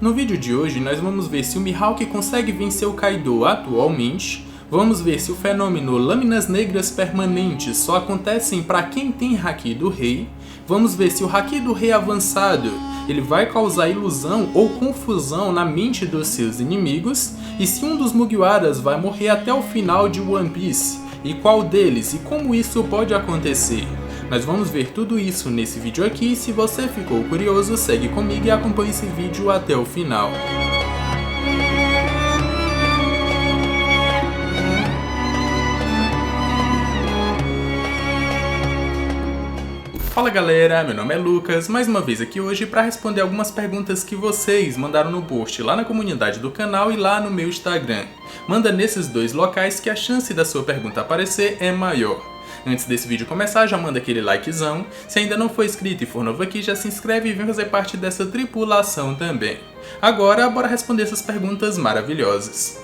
No vídeo de hoje nós vamos ver se o Mihawk consegue vencer o Kaido atualmente, vamos ver se o fenômeno Lâminas Negras Permanentes só acontecem para quem tem Haki do Rei, vamos ver se o Haki do Rei avançado ele vai causar ilusão ou confusão na mente dos seus inimigos, e se um dos Mugiwaras vai morrer até o final de One Piece, e qual deles e como isso pode acontecer. Nós vamos ver tudo isso nesse vídeo aqui, e se você ficou curioso, segue comigo e acompanhe esse vídeo até o final. Fala galera, meu nome é Lucas, mais uma vez aqui hoje para responder algumas perguntas que vocês mandaram no post lá na comunidade do canal e lá no meu Instagram. Manda nesses dois locais que a chance da sua pergunta aparecer é maior. Antes desse vídeo começar, já manda aquele likezão. Se ainda não for inscrito e for novo aqui, já se inscreve e vem fazer parte dessa tripulação também. Agora, bora responder essas perguntas maravilhosas.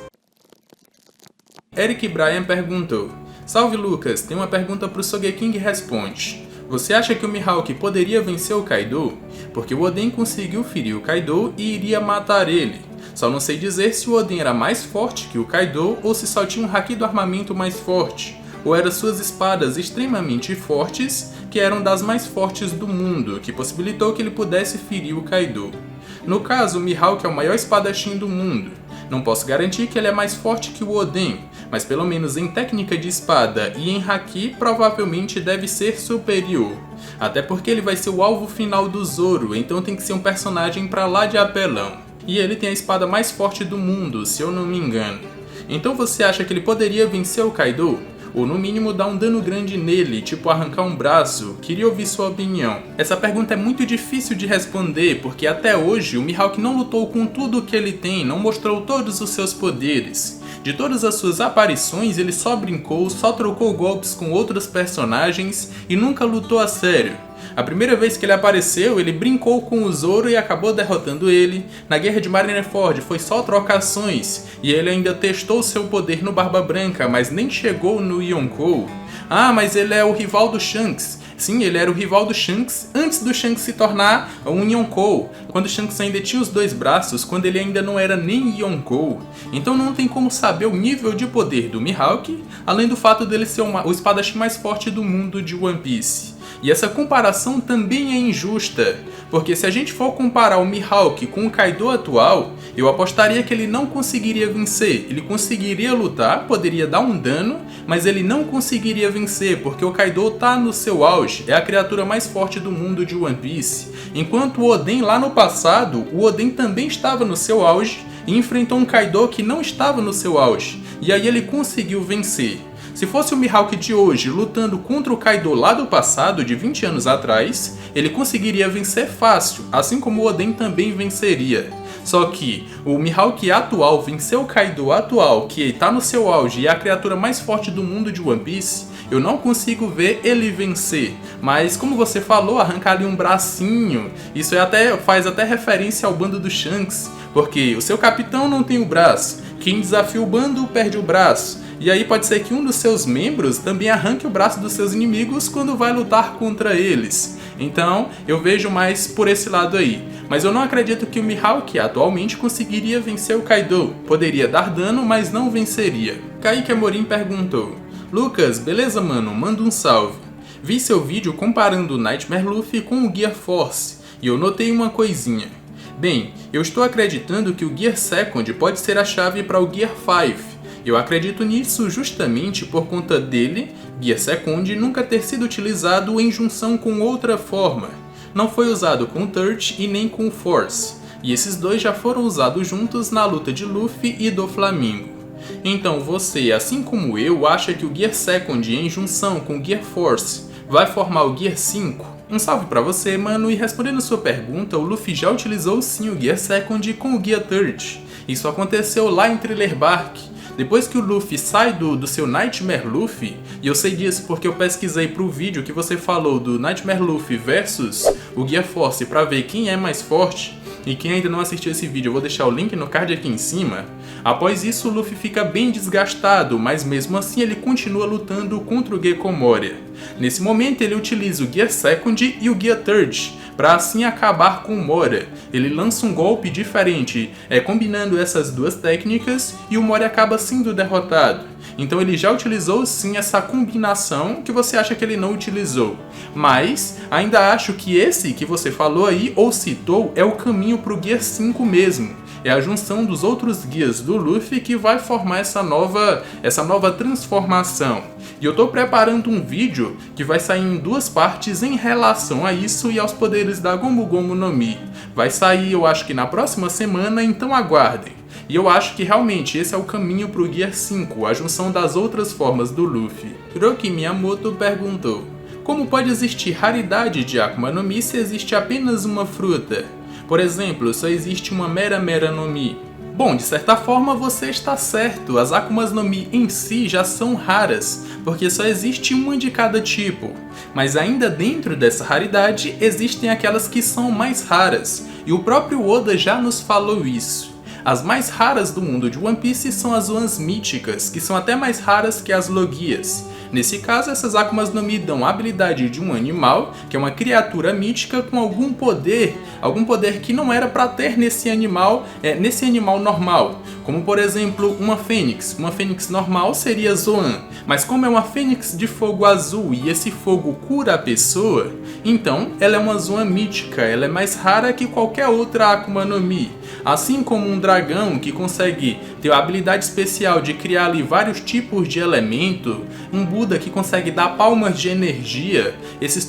Eric Bryan perguntou: Salve Lucas, tem uma pergunta pro Sogeking Responde. Você acha que o Mihawk poderia vencer o Kaido? Porque o Oden conseguiu ferir o Kaido e iria matar ele. Só não sei dizer se o Oden era mais forte que o Kaido ou se só tinha um Haki do armamento mais forte, ou eram suas espadas extremamente fortes, que eram das mais fortes do mundo, que possibilitou que ele pudesse ferir o Kaido. No caso, o Mihawk é o maior espadachim do mundo. Não posso garantir que ele é mais forte que o Oden, mas pelo menos em técnica de espada e em Haki provavelmente deve ser superior. Até porque ele vai ser o alvo final do Zoro, então tem que ser um personagem pra lá de apelão. E ele tem a espada mais forte do mundo, se eu não me engano. Então você acha que ele poderia vencer o Kaido? Ou no mínimo dar um dano grande nele, tipo arrancar um braço? Queria ouvir sua opinião. Essa pergunta é muito difícil de responder, porque até hoje o Mihawk não lutou com tudo o que ele tem, não mostrou todos os seus poderes. De todas as suas aparições, ele só brincou, só trocou golpes com outros personagens e nunca lutou a sério. A primeira vez que ele apareceu, ele brincou com o Zoro e acabou derrotando ele. Na guerra de Marineford foi só trocações, e ele ainda testou seu poder no Barba Branca, mas nem chegou no Yonkou. Ah, mas ele é o rival do Shanks. Sim, ele era o rival do Shanks antes do Shanks se tornar um Yonkou, quando o Shanks ainda tinha os dois braços, quando ele ainda não era nem Yonkou. Então não tem como saber o nível de poder do Mihawk, além do fato dele ser o espadachim mais forte do mundo de One Piece. E essa comparação também é injusta, porque se a gente for comparar o Mihawk com o Kaido atual, eu apostaria que ele não conseguiria vencer. Ele conseguiria lutar, poderia dar um dano, mas ele não conseguiria vencer, porque o Kaido tá no seu auge, é a criatura mais forte do mundo de One Piece. Enquanto o Oden lá no passado, o Oden também estava no seu auge e enfrentou um Kaido que não estava no seu auge, e aí ele conseguiu vencer. Se fosse o Mihawk de hoje lutando contra o Kaido lá do passado, de 20 anos atrás, ele conseguiria vencer fácil, assim como o Oden também venceria. Só que o Mihawk atual venceu o Kaido atual, que está no seu auge e é a criatura mais forte do mundo de One Piece, eu não consigo ver ele vencer. Mas como você falou, arrancar ali um bracinho, isso faz até referência ao bando do Shanks, porque o seu capitão não tem o braço, quem desafia o bando perde o braço. E aí pode ser que um dos seus membros também arranque o braço dos seus inimigos quando vai lutar contra eles. Então eu vejo mais por esse lado aí. Mas eu não acredito que o Mihawk atualmente conseguiria vencer o Kaido. Poderia dar dano, mas não venceria. Kaique Amorim perguntou: Lucas, beleza mano? Manda um salve. Vi seu vídeo comparando o Nightmare Luffy com o Gear Force, e eu notei uma coisinha. Bem, eu estou acreditando que o Gear Second pode ser a chave para o Gear 5. Eu acredito nisso justamente por conta dele, Gear Second, nunca ter sido utilizado em junção com outra forma. Não foi usado com o Third e nem com o Force, e esses dois já foram usados juntos na luta de Luffy e do Flamingo. Então você, assim como eu, acha que o Gear Second em junção com o Gear Force vai formar o Gear 5? Um salve pra você, mano, e respondendo sua pergunta, o Luffy já utilizou sim o Gear Second com o Gear Third. Isso aconteceu lá em Thriller Bark. Depois que o Luffy sai do seu Nightmare Luffy, e eu sei disso porque eu pesquisei pro vídeo que você falou do Nightmare Luffy versus o Gear Force pra ver quem é mais forte, e quem ainda não assistiu esse vídeo eu vou deixar o link no card aqui em cima. Após isso o Luffy fica bem desgastado, mas mesmo assim ele continua lutando contra o Gekko Moria. Nesse momento ele utiliza o Gear Second e o Gear Third, para assim acabar com o Moria. Ele lança um golpe diferente, combinando essas duas técnicas, e o Moria acaba sendo derrotado. Então ele já utilizou sim essa combinação que você acha que ele não utilizou. Mas ainda acho que esse que você falou aí, ou citou, é o caminho para o Gear 5 mesmo. É a junção dos outros guias do Luffy que vai formar essa nova transformação. E eu estou preparando um vídeo que vai sair em 2 partes em relação a isso e aos poderes da Gomu Gomu no Mi. Vai sair, eu acho que na próxima semana, então aguardem. E eu acho que realmente esse é o caminho para o Gear 5, a junção das outras formas do Luffy. Hiroki Miyamoto perguntou: como pode existir raridade de Akuma no Mi se existe apenas uma fruta? Por exemplo, só existe uma Mera Mera no Mi. Bom, de certa forma você está certo, as Akumas no Mi em si já são raras, porque só existe uma de cada tipo. Mas ainda dentro dessa raridade, existem aquelas que são mais raras, e o próprio Oda já nos falou isso. As mais raras do mundo de One Piece são as Zoans míticas, que são até mais raras que as Logias. Nesse caso, essas Akumas no Mi dão a habilidade de um animal, que é uma criatura mítica com algum poder que não era para ter nesse animal normal. Como por exemplo, uma fênix. Uma fênix normal seria Zoan, mas como é uma fênix de fogo azul e esse fogo cura a pessoa, então ela é uma Zoan mítica, ela é mais rara que qualquer outra Akuma no Mi. Assim como um dragão que consegue ter a habilidade especial de criar ali vários tipos de elemento, um Buda que consegue dar palmas de energia,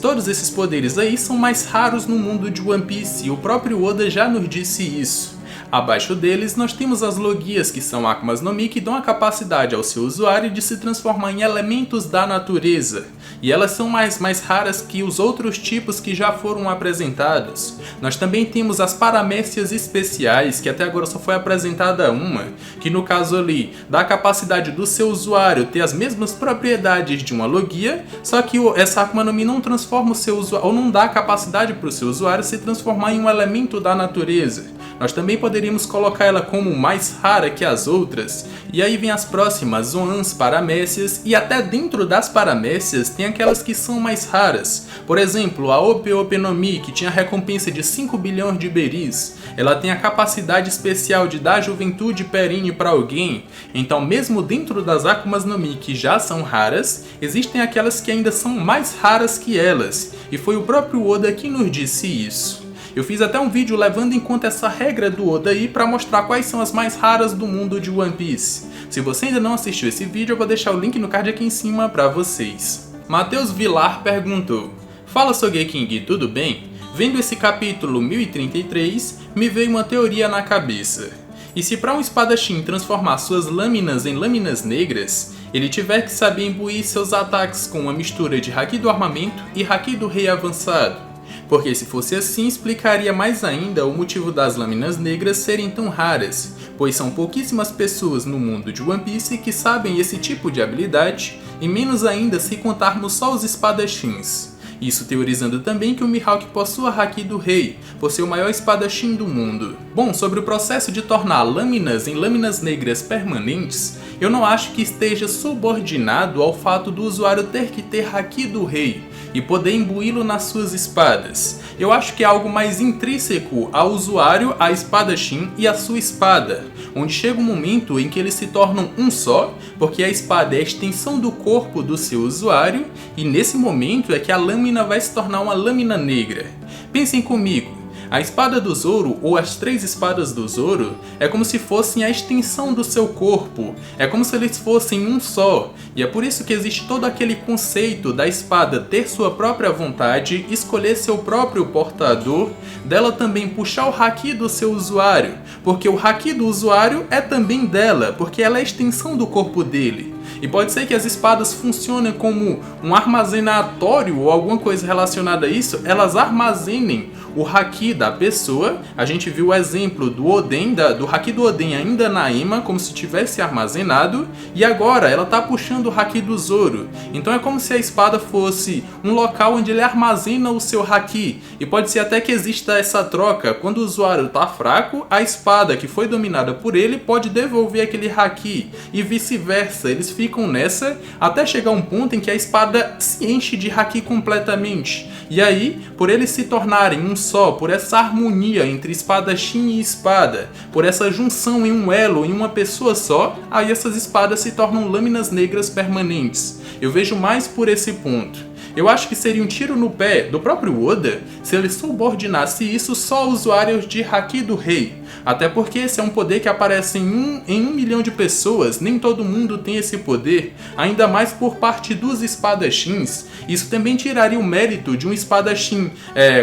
todos esses poderes aí são mais raros no mundo de One Piece, e o próprio Oda já nos disse isso. Abaixo deles nós temos as Logias, que são Akumas no Mi que dão a capacidade ao seu usuário de se transformar em elementos da natureza, e elas são mais raras que os outros tipos que já foram apresentados. Nós também temos as Paramécias especiais, que até agora só foi apresentada uma, que no caso ali dá a capacidade do seu usuário ter as mesmas propriedades de uma Logia, só que essa Akuma no Mi não transforma o seu usuário, ou não dá a capacidade para o seu usuário se transformar em um elemento da natureza. Nós também poderíamos colocar ela como mais rara que as outras, e aí vem as próximas, Zoans Paramécias, e até dentro das Paramécias tem aquelas que são mais raras. Por exemplo, a Ope Ope no Mi, que tinha a recompensa de 5 bilhões de beris, ela tem a capacidade especial de dar juventude perene para alguém. Então mesmo dentro das Akumas no Mi que já são raras, existem aquelas que ainda são mais raras que elas, e foi o próprio Oda que nos disse isso. Eu fiz até um vídeo levando em conta essa regra do Oda aí para mostrar quais são as mais raras do mundo de One Piece. Se você ainda não assistiu esse vídeo, eu vou deixar o link no card aqui em cima para vocês. Matheus Vilar perguntou: fala Sogeking, tudo bem? Vendo esse capítulo 1033, me veio uma teoria na cabeça. E se para um espadachim transformar suas lâminas em lâminas negras, ele tiver que saber imbuir seus ataques com uma mistura de Haki do armamento e Haki do rei avançado? Porque se fosse assim, explicaria mais ainda o motivo das lâminas negras serem tão raras, pois são pouquíssimas pessoas no mundo de One Piece que sabem esse tipo de habilidade, e menos ainda se contarmos só os espadachins. Isso teorizando também que o Mihawk possua Haki do Rei, por ser o maior espadachim do mundo. Bom, sobre o processo de tornar lâminas em lâminas negras permanentes, eu não acho que esteja subordinado ao fato do usuário ter que ter Haki do Rei e poder imbuí-lo nas suas espadas. Eu acho que é algo mais intrínseco ao usuário, a espadachim e a sua espada, onde chega um momento em que eles se tornam um só, porque a espada é a extensão do corpo do seu usuário, e nesse momento é que a lâmina vai se tornar uma lâmina negra. Pensem comigo. A espada do Zoro, ou as 3 espadas do Zoro, é como se fossem a extensão do seu corpo, é como se eles fossem um só, e é por isso que existe todo aquele conceito da espada ter sua própria vontade, escolher seu próprio portador, dela também puxar o Haki do seu usuário, porque o Haki do usuário é também dela, porque ela é a extensão do corpo dele. E pode ser que as espadas funcionem como um armazenatório ou alguma coisa relacionada a isso, elas armazenem o haki da pessoa. A gente viu o exemplo do Oden, do haki do Oden ainda na Ema, como se tivesse armazenado, e agora ela tá puxando o haki do Zoro. Então é como se a espada fosse um local onde ele armazena o seu haki, e pode ser até que exista essa troca. Quando o usuário tá fraco, a espada que foi dominada por ele pode devolver aquele haki, e vice-versa. Eles ficam nessa até chegar um ponto em que a espada se enche de haki completamente. E aí, por eles se tornarem um só, por essa harmonia entre espadachim e espada, por essa junção em um elo, em uma pessoa só, aí essas espadas se tornam lâminas negras permanentes. Eu vejo mais por esse ponto. Eu acho que seria um tiro no pé do próprio Oda se ele subordinasse isso só aos usuários de haki do rei. Até porque esse é um poder que aparece em um milhão de pessoas, nem todo mundo tem esse poder, ainda mais por parte dos espadachins. Isso também tiraria o mérito de um espadachim,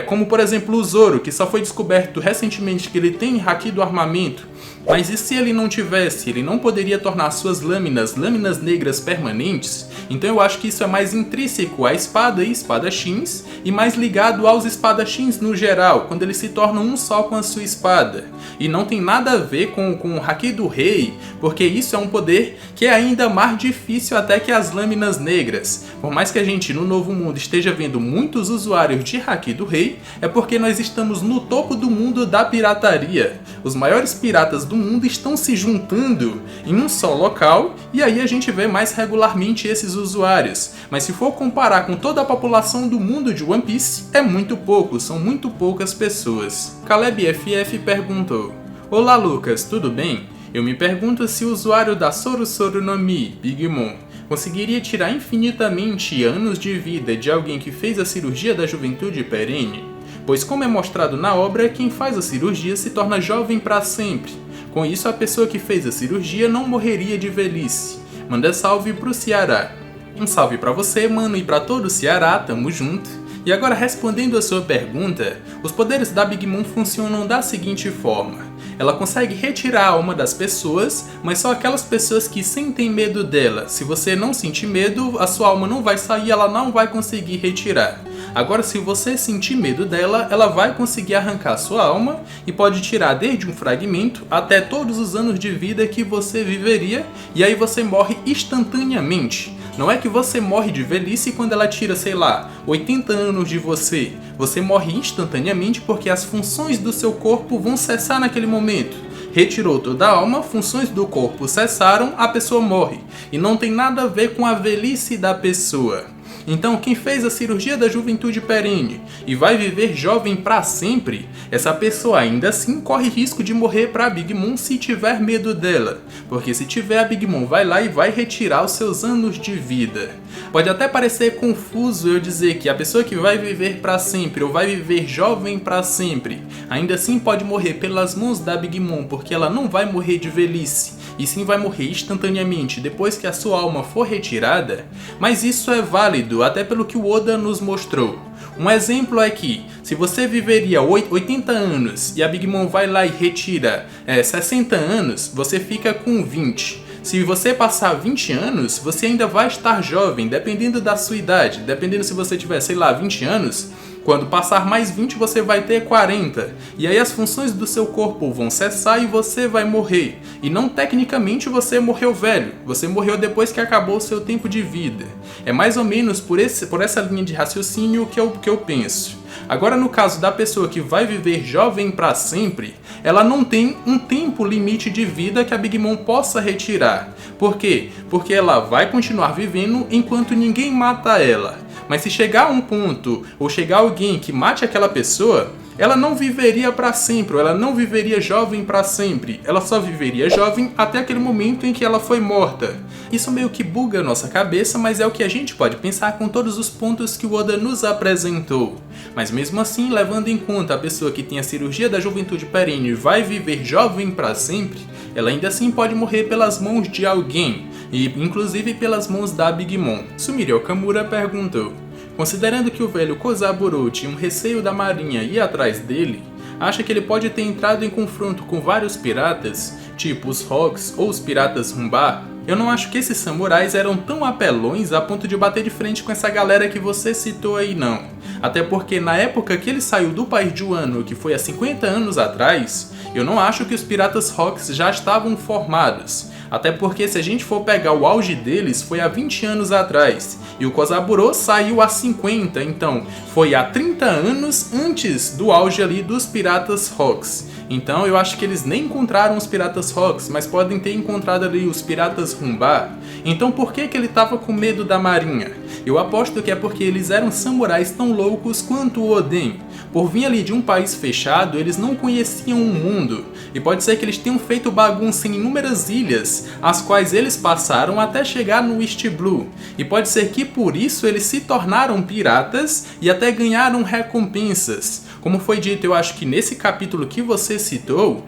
como por exemplo o Zoro, que só foi descoberto recentemente que ele tem haki do armamento. Mas e se ele não tivesse? Ele não poderia tornar suas lâminas negras permanentes? Então eu acho que isso é mais intrínseco à espada e espadachins, e mais ligado aos espadachins no geral, quando eles se tornam um só com a sua espada. E não tem nada a ver com o haki do rei, porque isso é um poder que é ainda mais difícil até que as lâminas negras. Por mais que a gente no Novo Mundo esteja vendo muitos usuários de haki do rei, é porque nós estamos no topo do mundo da pirataria. Os maiores piratas do mundo estão se juntando em um só local, e aí a gente vê mais regularmente esses usuários. Mas se for comparar com toda a população do mundo de One Piece, é muito pouco, são muito poucas pessoas. Caleb FF perguntou: Olá Lucas, tudo bem? Eu me pergunto se o usuário da Soro Soro no Mi, Big Mom, conseguiria tirar infinitamente anos de vida de alguém que fez a cirurgia da juventude perene? Pois como é mostrado na obra, quem faz a cirurgia se torna jovem para sempre. Com isso, a pessoa que fez a cirurgia não morreria de velhice. Manda salve pro Ceará. Um salve pra você, mano, e pra todo o Ceará, tamo junto. E agora, respondendo a sua pergunta, os poderes da Big Mom funcionam da seguinte forma. Ela consegue retirar a alma das pessoas, mas só aquelas pessoas que sentem medo dela. Se você não sentir medo, a sua alma não vai sair, ela não vai conseguir retirar. Agora, se você sentir medo dela, ela vai conseguir arrancar sua alma e pode tirar desde um fragmento até todos os anos de vida que você viveria, e aí você morre instantaneamente. Não é que você morre de velhice quando ela tira, sei lá, 80 anos de você. Você morre instantaneamente porque as funções do seu corpo vão cessar naquele momento. Retirou toda a alma, funções do corpo cessaram, a pessoa morre. E não tem nada a ver com a velhice da pessoa. Então, quem fez a cirurgia da juventude perene e vai viver jovem para sempre, essa pessoa ainda assim corre risco de morrer para a Big Mom se tiver medo dela. Porque se tiver, a Big Mom vai lá e vai retirar os seus anos de vida. Pode até parecer confuso eu dizer que a pessoa que vai viver para sempre ou vai viver jovem para sempre, ainda assim pode morrer pelas mãos da Big Mom, porque ela não vai morrer de velhice, e sim vai morrer instantaneamente depois que a sua alma for retirada, mas isso é válido até pelo que o Oda nos mostrou. Um exemplo é que, se você viveria 80 anos e a Big Mom vai lá e retira 60 anos, você fica com 20. Se você passar 20 anos, você ainda vai estar jovem, dependendo da sua idade. Dependendo se você tiver, sei lá, 20 anos, quando passar mais 20 você vai ter 40. E aí as funções do seu corpo vão cessar e você vai morrer. E não tecnicamente você morreu velho, você morreu depois que acabou o seu tempo de vida. É mais ou menos por essa linha de raciocínio que eu penso. Agora, no caso da pessoa que vai viver jovem para sempre, ela não tem um tempo limite de vida que a Big Mom possa retirar. Por quê? Porque ela vai continuar vivendo enquanto ninguém mata ela. Mas se chegar um ponto, ou chegar alguém que mate aquela pessoa, ela não viveria para sempre, ou ela não viveria jovem para sempre. Ela só viveria jovem até aquele momento em que ela foi morta. Isso meio que buga a nossa cabeça, mas é o que a gente pode pensar com todos os pontos que o Oda nos apresentou. Mas mesmo assim, levando em conta a pessoa que tem a cirurgia da juventude perene e vai viver jovem para sempre, ela ainda assim pode morrer pelas mãos de alguém, e inclusive pelas mãos da Big Mom. Sumire Okamura perguntou: considerando que o velho Kozaburo tinha um receio da marinha ir atrás dele, acha que ele pode ter entrado em confronto com vários piratas, tipo os Rocks ou os piratas Rumbar? Eu não acho que esses samurais eram tão apelões a ponto de bater de frente com essa galera que você citou aí, não. Até porque na época que ele saiu do país de Wano, que foi há 50 anos atrás, eu não acho que os Piratas Rocks já estavam formados. Até porque se a gente for pegar o auge deles, foi há 20 anos atrás. E o Kozaburo saiu há 50, então foi há 30 anos antes do auge ali dos Piratas Rocks. Então eu acho que eles nem encontraram os Piratas Rocks, mas podem ter encontrado ali os Piratas Rumbar. Então por que ele estava com medo da marinha? Eu aposto que é porque eles eram samurais tão loucos quanto o Oden. Por vir ali de um país fechado, eles não conheciam o mundo. E pode ser que eles tenham feito bagunça em inúmeras ilhas, as quais eles passaram até chegar no East Blue. E pode ser que por isso eles se tornaram piratas e até ganharam recompensas. Como foi dito, eu acho que nesse capítulo que você citou,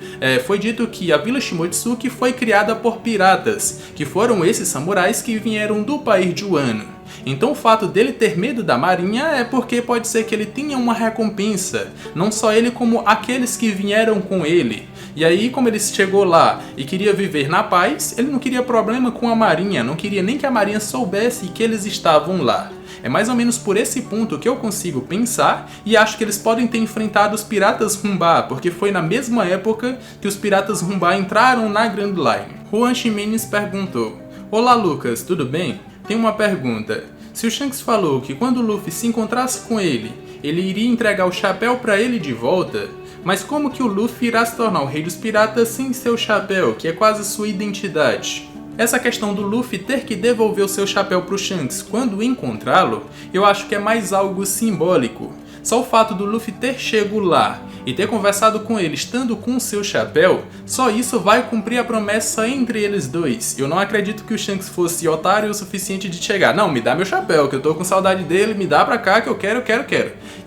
foi dito que a Vila Shimotsuki foi criada por piratas, que foram esses samurais que vieram do país de Wano. Então o fato dele ter medo da marinha é porque pode ser que ele tenha uma recompensa, não só ele como aqueles que vieram com ele. E aí, como ele chegou lá e queria viver na paz, ele não queria problema com a marinha, não queria nem que a marinha soubesse que eles estavam lá. É mais ou menos por esse ponto que eu consigo pensar e acho que eles podem ter enfrentado os Piratas Rumbar, porque foi na mesma época que os Piratas Rumbar entraram na Grand Line. Juan Ximenes perguntou: Olá Lucas, tudo bem? Tenho uma pergunta. Se o Shanks falou que quando o Luffy se encontrasse com ele iria entregar o chapéu para ele de volta, mas como que o Luffy irá se tornar o rei dos piratas sem seu chapéu, que é quase sua identidade? Essa questão do Luffy ter que devolver o seu chapéu pro Shanks quando encontrá-lo, eu acho que é mais algo simbólico. Só o fato do Luffy ter chego lá e ter conversado com ele estando com o seu chapéu, só isso vai cumprir a promessa entre eles dois. Eu não acredito que o Shanks fosse otário o suficiente de chegar: não, me dá meu chapéu, que eu tô com saudade dele, me dá pra cá que eu quero.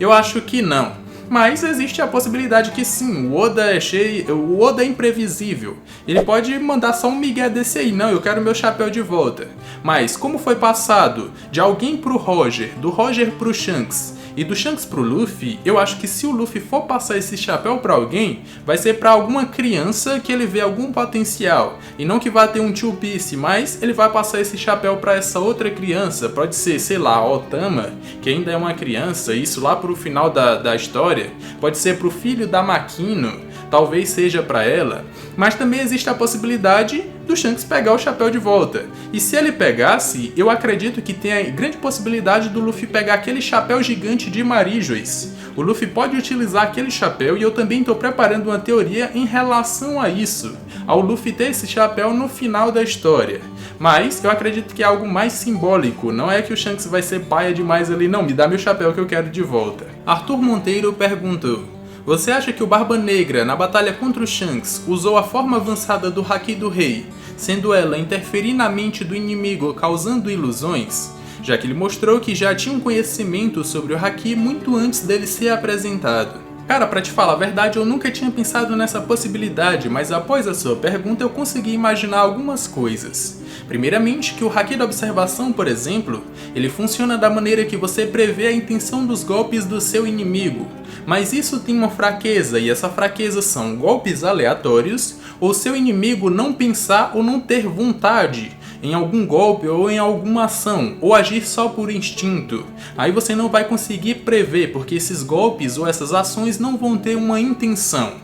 Eu acho que não. Mas existe a possibilidade que sim, o Oda é imprevisível. Ele pode mandar só um migué desse aí: não, eu quero meu chapéu de volta. Mas como foi passado de alguém pro Roger, do Roger pro Shanks e do Shanks pro Luffy, eu acho que se o Luffy for passar esse chapéu pra alguém, vai ser pra alguma criança que ele vê algum potencial. E não que vá ter um Two Piece, mas ele vai passar esse chapéu pra essa outra criança. Pode ser, sei lá, a Otama, que ainda é uma criança, isso lá pro final da história. Pode ser pro filho da Makino, talvez seja pra ela. Mas também existe a possibilidade do Shanks pegar o chapéu de volta. E se ele pegasse, eu acredito que tem a grande possibilidade do Luffy pegar aquele chapéu gigante de Marijos. O Luffy pode utilizar aquele chapéu e eu também estou preparando uma teoria em relação a isso, ao Luffy ter esse chapéu no final da história. Mas eu acredito que é algo mais simbólico, não é que o Shanks vai ser paia demais ali: não, me dá meu chapéu que eu quero de volta. Arthur Monteiro perguntou: você acha que o Barba Negra, na batalha contra o Shanks, usou a forma avançada do Haki do Rei, sendo ela interferir na mente do inimigo causando ilusões? Já que ele mostrou que já tinha um conhecimento sobre o Haki muito antes dele ser apresentado. Cara, pra te falar a verdade, eu nunca tinha pensado nessa possibilidade, mas após a sua pergunta eu consegui imaginar algumas coisas. Primeiramente, que o Haki da observação, por exemplo, ele funciona da maneira que você prevê a intenção dos golpes do seu inimigo. Mas isso tem uma fraqueza, e essa fraqueza são golpes aleatórios, ou seu inimigo não pensar ou não ter vontade em algum golpe ou em alguma ação, ou agir só por instinto. Aí você não vai conseguir prever, porque esses golpes ou essas ações não vão ter uma intenção.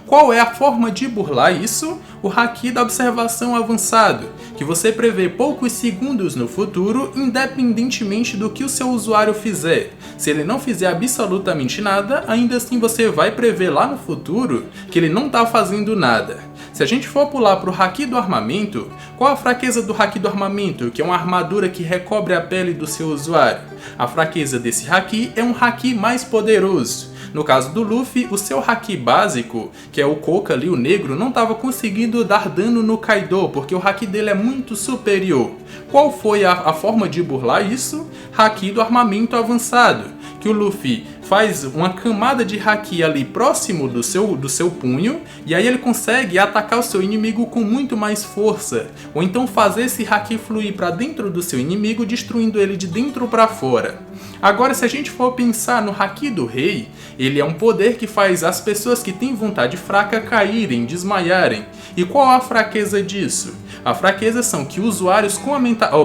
Qual é a forma de burlar isso? O Haki da observação avançado, que você prevê poucos segundos no futuro, independentemente do que o seu usuário fizer. Se ele não fizer absolutamente nada, ainda assim você vai prever lá no futuro que ele não está fazendo nada. Se a gente for pular para o Haki do armamento, qual a fraqueza do Haki do armamento, que é uma armadura que recobre a pele do seu usuário? A fraqueza desse Haki é um Haki mais poderoso. No caso do Luffy, o seu Haki básico, que é o Koka ali, o negro, não estava conseguindo dar dano no Kaido, porque o Haki dele é muito superior. Qual foi a forma de burlar isso? Haki do armamento avançado, que o Luffy faz uma camada de Haki ali próximo do seu punho, e aí ele consegue atacar o seu inimigo com muito mais força, ou então fazer esse Haki fluir para dentro do seu inimigo, destruindo ele de dentro para fora. Agora, se a gente for pensar no Haki do Rei, ele é um poder que faz as pessoas que têm vontade fraca caírem, desmaiarem. E qual a fraqueza disso? A fraqueza são que usuários com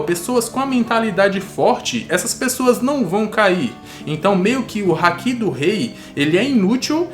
pessoas com a mentalidade forte, essas pessoas não vão cair. Então, meio que o Haki do Rei, ele é inútil,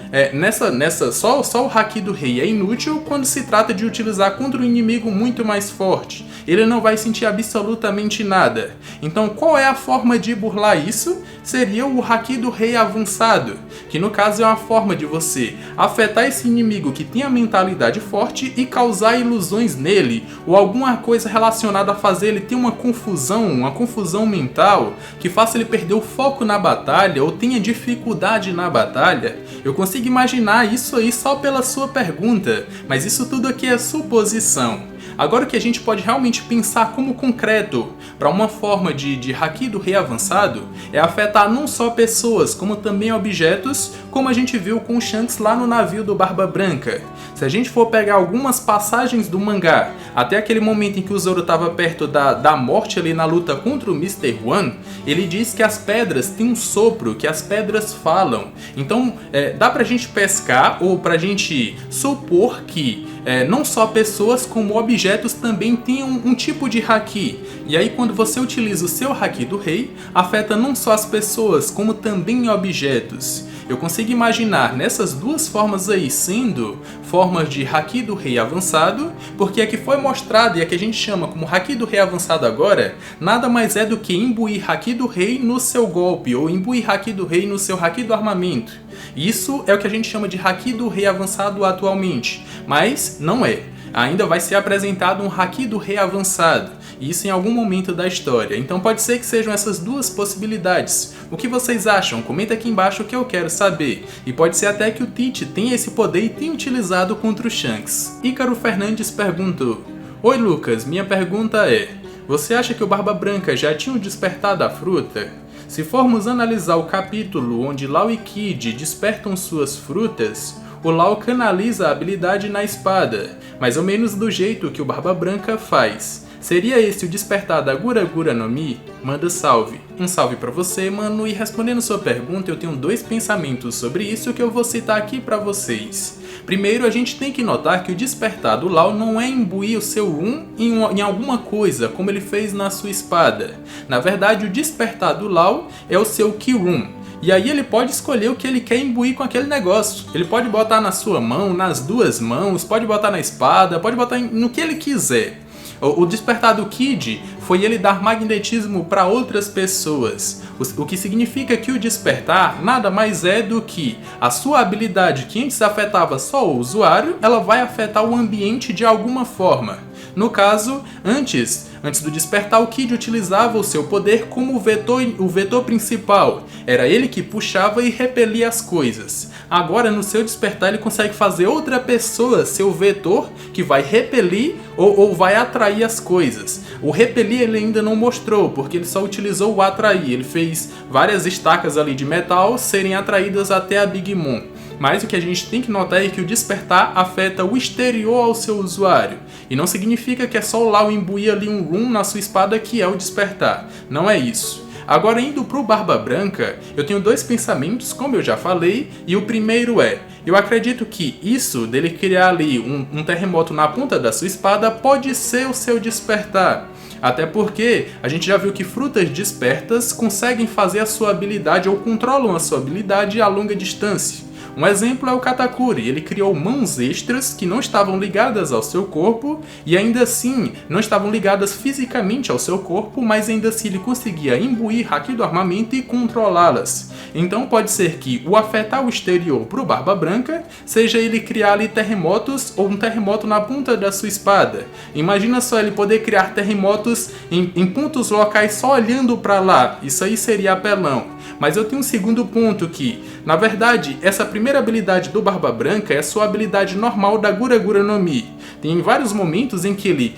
só o Haki do Rei é inútil quando se trata de utilizar contra um inimigo muito mais forte. Ele não vai sentir absolutamente nada. Então, qual é a forma de burlar isso? Seria o Haki do Rei avançado, que no caso é uma forma de você afetar esse inimigo que tem a mentalidade forte e causar ilusões nele, ou alguma coisa relacionada a fazer ele ter uma confusão mental, que faça ele perder o foco na batalha, ou tenha dificuldade na batalha. Eu consigo imaginar isso aí só pela sua pergunta, mas isso tudo aqui é suposição. Agora o que a gente pode realmente pensar como concreto para uma forma de Haki do Rei avançado é afetar não só pessoas, como também objetos, como a gente viu com o Shanks lá no navio do Barba Branca. Se a gente for pegar algumas passagens do mangá, até aquele momento em que o Zoro estava perto da morte ali na luta contra o Mr. One, ele diz que as pedras têm um sopro, que as pedras falam. Então dá pra gente pescar ou pra gente supor que não só pessoas como objetos também têm um tipo de Haki. E aí quando você utiliza o seu Haki do Rei, afeta não só as pessoas como também objetos. Eu consigo imaginar nessas duas formas aí sendo formas de Haki do Rei avançado, porque a que foi mostrada e a que a gente chama como Haki do Rei avançado agora, nada mais é do que imbuir Haki do Rei no seu golpe, ou imbuir Haki do Rei no seu Haki do armamento. Isso é o que a gente chama de Haki do Rei avançado atualmente, mas não é. Ainda vai ser apresentado um Haki do Rei avançado, isso em algum momento da história. Então pode ser que sejam essas duas possibilidades. O que vocês acham? Comenta aqui embaixo que eu quero saber. E pode ser até que o Teach tenha esse poder e tenha utilizado contra o Shanks. Ícaro Fernandes perguntou: Oi Lucas, minha pergunta é: você acha que o Barba Branca já tinha despertado a fruta? Se formos analisar o capítulo onde Law e Kid despertam suas frutas, o Law canaliza a habilidade na espada, mais ou menos do jeito que o Barba Branca faz. Seria esse o despertar da Gura Gura no Mi? Manda salve. Um salve pra você, mano, e respondendo sua pergunta, eu tenho dois pensamentos sobre isso que eu vou citar aqui pra vocês. Primeiro, a gente tem que notar que o despertar do Law não é imbuir o seu Run em alguma coisa, como ele fez na sua espada. Na verdade, o despertar do Law é o seu Ki Run. E aí ele pode escolher o que ele quer imbuir com aquele negócio. Ele pode botar na sua mão, nas duas mãos, pode botar na espada, pode botar no que ele quiser. O despertar do Kid foi ele dar magnetismo para outras pessoas, o que significa que o despertar nada mais é do que a sua habilidade que antes afetava só o usuário, ela vai afetar o ambiente de alguma forma. No caso, antes do despertar, o Kid utilizava o seu poder como o vetor principal. Era ele que puxava e repelia as coisas. Agora, no seu despertar, ele consegue fazer outra pessoa ser o vetor que vai repelir ou vai atrair as coisas. O repelir ele ainda não mostrou, porque ele só utilizou o atrair. Ele fez várias estacas ali de metal serem atraídas até a Big Mom. Mas o que a gente tem que notar é que o despertar afeta o exterior ao seu usuário. E não significa que é só lá o imbuir ali um run na sua espada que é o despertar. Não é isso. Agora, indo pro Barba Branca, eu tenho dois pensamentos, como eu já falei, e o primeiro é: eu acredito que isso dele criar ali um terremoto na ponta da sua espada pode ser o seu despertar. Até porque a gente já viu que frutas despertas conseguem fazer a sua habilidade ou controlam a sua habilidade a longa distância. Um exemplo é o Katakuri, ele criou mãos extras que não estavam ligadas ao seu corpo e ainda assim não estavam ligadas fisicamente ao seu corpo, mas ainda assim ele conseguia imbuir Haki do armamento e controlá-las. Então pode ser que o afetar o exterior para o Barba Branca seja ele criar ali terremotos ou um terremoto na ponta da sua espada. Imagina só ele poder criar terremotos em pontos locais só olhando para lá, isso aí seria apelão. Mas eu tenho um segundo ponto que, na verdade, essa primeira habilidade do Barba Branca é a sua habilidade normal da Gura Gura no Mi. Tem vários momentos em que ele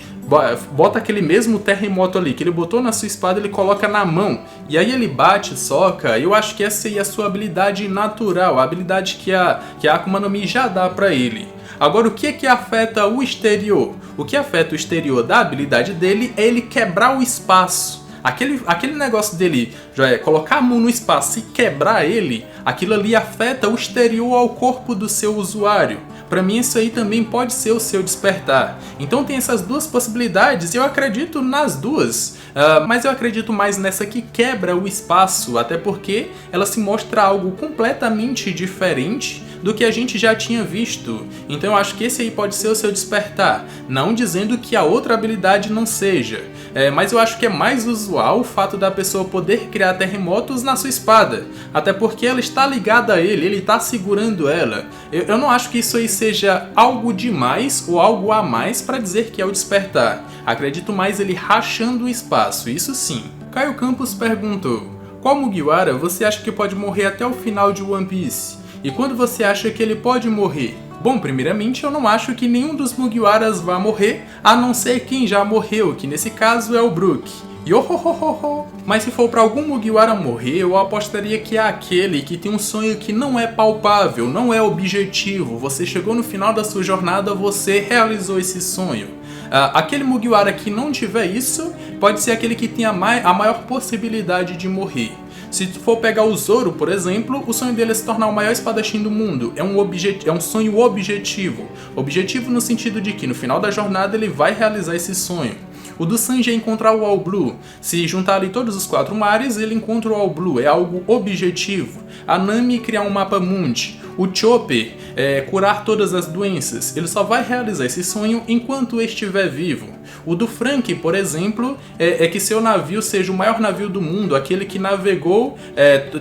bota aquele mesmo terremoto ali, que ele botou na sua espada, ele coloca na mão. E aí ele bate, soca, eu acho que essa aí é a sua habilidade natural, a habilidade que a Akuma no Mi já dá pra ele. Agora, o que é que afeta o exterior? O que afeta o exterior da habilidade dele é ele quebrar o espaço. Aquele negócio dele colocar a mão no espaço e quebrar ele, aquilo ali afeta o exterior ao corpo do seu usuário. Pra mim isso aí também pode ser o seu despertar. Então tem essas duas possibilidades e eu acredito nas duas. Mas eu acredito mais nessa que quebra o espaço, até porque ela se mostra algo completamente diferente do que a gente já tinha visto. Então eu acho que esse aí pode ser o seu despertar. Não dizendo que a outra habilidade não seja. Mas eu acho que é mais usual o fato da pessoa poder criar terremotos na sua espada. Até porque ela está ligada a ele está segurando ela. Eu não acho que isso aí seja algo demais ou algo a mais para dizer que é o despertar. Acredito mais ele rachando o espaço, isso sim. Caio Campos perguntou: qual Mugiwara você acha que pode morrer até o final de One Piece? E quando você acha que ele pode morrer? Bom, primeiramente eu não acho que nenhum dos Mugiwaras vá morrer, a não ser quem já morreu, que nesse caso é o Brook. Mas se for para algum Mugiwara morrer, eu apostaria que é aquele que tem um sonho que não é palpável, não é objetivo. Você chegou no final da sua jornada, você realizou esse sonho. Aquele Mugiwara que não tiver isso, pode ser aquele que tem a maior possibilidade de morrer. Se for pegar o Zoro, por exemplo, o sonho dele é se tornar o maior espadachim do mundo. É um sonho objetivo. Objetivo no sentido de que no final da jornada ele vai realizar esse sonho. O do Sanji é encontrar o All Blue. Se juntar ali todos os 4 mares, ele encontra o All Blue. É algo objetivo. A Nami criar um mapa mundi. O Chopper curar todas as doenças. Ele só vai realizar esse sonho enquanto estiver vivo. O do Frank, por exemplo, é que seu navio seja o maior navio do mundo, aquele que navegou,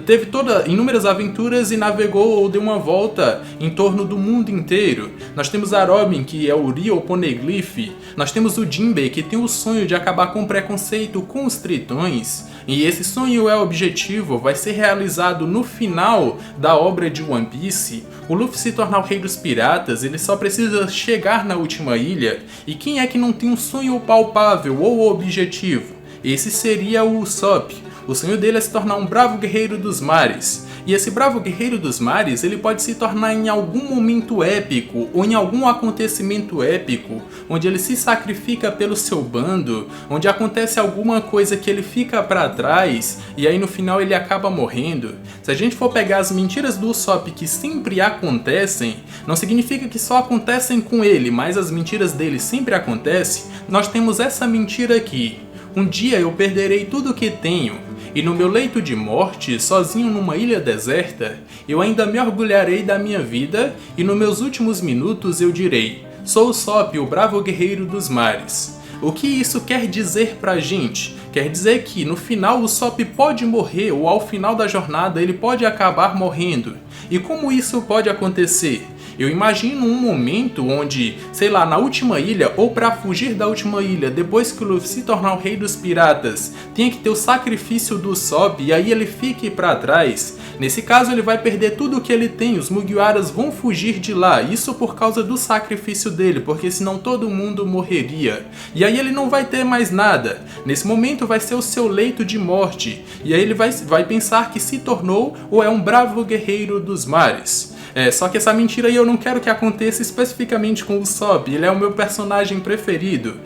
teve inúmeras aventuras e navegou ou deu uma volta em torno do mundo inteiro. Nós temos a Robin, que é o Rio Poneglyph. Nós temos o Jinbei, que tem o sonho de acabar com o preconceito com os tritões. E esse sonho é objetivo, vai ser realizado no final da obra de One Piece. O Luffy se tornar o rei dos piratas, ele só precisa chegar na última ilha. E quem é que não tem um sonho palpável ou objetivo? Esse seria o Usopp. O sonho dele é se tornar um bravo guerreiro dos mares. E esse bravo guerreiro dos mares, ele pode se tornar em algum momento épico, ou em algum acontecimento épico, onde ele se sacrifica pelo seu bando, onde acontece alguma coisa que ele fica para trás, e aí no final ele acaba morrendo. Se a gente for pegar as mentiras do Usopp que sempre acontecem, não significa que só acontecem com ele, mas as mentiras dele sempre acontecem. Nós temos essa mentira aqui: um dia eu perderei tudo o que tenho, e no meu leito de morte, sozinho numa ilha deserta, eu ainda me orgulharei da minha vida, e nos meus últimos minutos eu direi: sou Usopp, o bravo guerreiro dos mares. O que isso quer dizer pra gente? Quer dizer que no final o Usopp pode morrer, ou ao final da jornada ele pode acabar morrendo. E como isso pode acontecer? Eu imagino um momento onde, sei lá, na última ilha, ou para fugir da última ilha, depois que o Luffy se tornar o rei dos piratas, tenha que ter o sacrifício do Usopp e aí ele fique para trás. Nesse caso ele vai perder tudo o que ele tem, os Mugiwaras vão fugir de lá, isso por causa do sacrifício dele, porque senão todo mundo morreria. E aí ele não vai ter mais nada, nesse momento vai ser o seu leito de morte, e aí ele vai pensar que se tornou ou é um bravo guerreiro dos mares. Só que essa mentira aí eu não quero que aconteça especificamente com o Usopp, ele é o meu personagem preferido.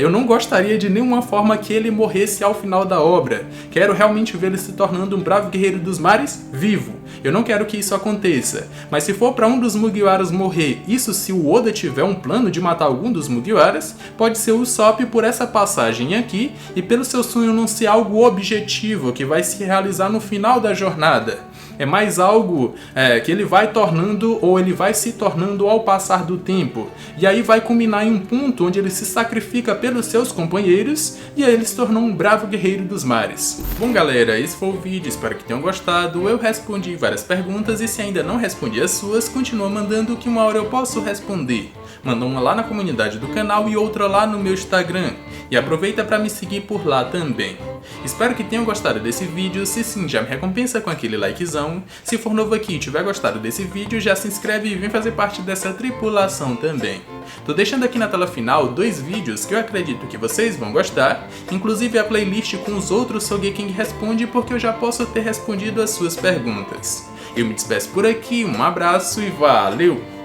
Eu não gostaria de nenhuma forma que ele morresse ao final da obra. Quero realmente ver ele se tornando um bravo guerreiro dos mares vivo. Eu não quero que isso aconteça. Mas se for para um dos Mugiwaras morrer, isso se o Oda tiver um plano de matar algum dos Mugiwaras, pode ser o Usopp por essa passagem aqui e pelo seu sonho não ser algo objetivo que vai se realizar no final da jornada. É mais algo que ele vai tornando ou ele vai se tornando ao passar do tempo. E aí vai culminar em um ponto onde ele se sacrifica pelos seus companheiros e aí ele se tornou um bravo guerreiro dos mares. Bom galera, esse foi o vídeo, espero que tenham gostado. Eu respondi várias perguntas e se ainda não respondi as suas, continua mandando que uma hora eu posso responder. Manda uma lá na comunidade do canal e outra lá no meu Instagram. E aproveita para me seguir por lá também. Espero que tenham gostado desse vídeo, se sim, já me recompensa com aquele likezão. Se for novo aqui e tiver gostado desse vídeo, já se inscreve e vem fazer parte dessa tripulação também. Tô deixando aqui na tela final 2 vídeos que eu acredito que vocês vão gostar, inclusive a playlist com os outros Sogeking Responde, porque eu já posso ter respondido as suas perguntas. Eu me despeço por aqui, um abraço e valeu!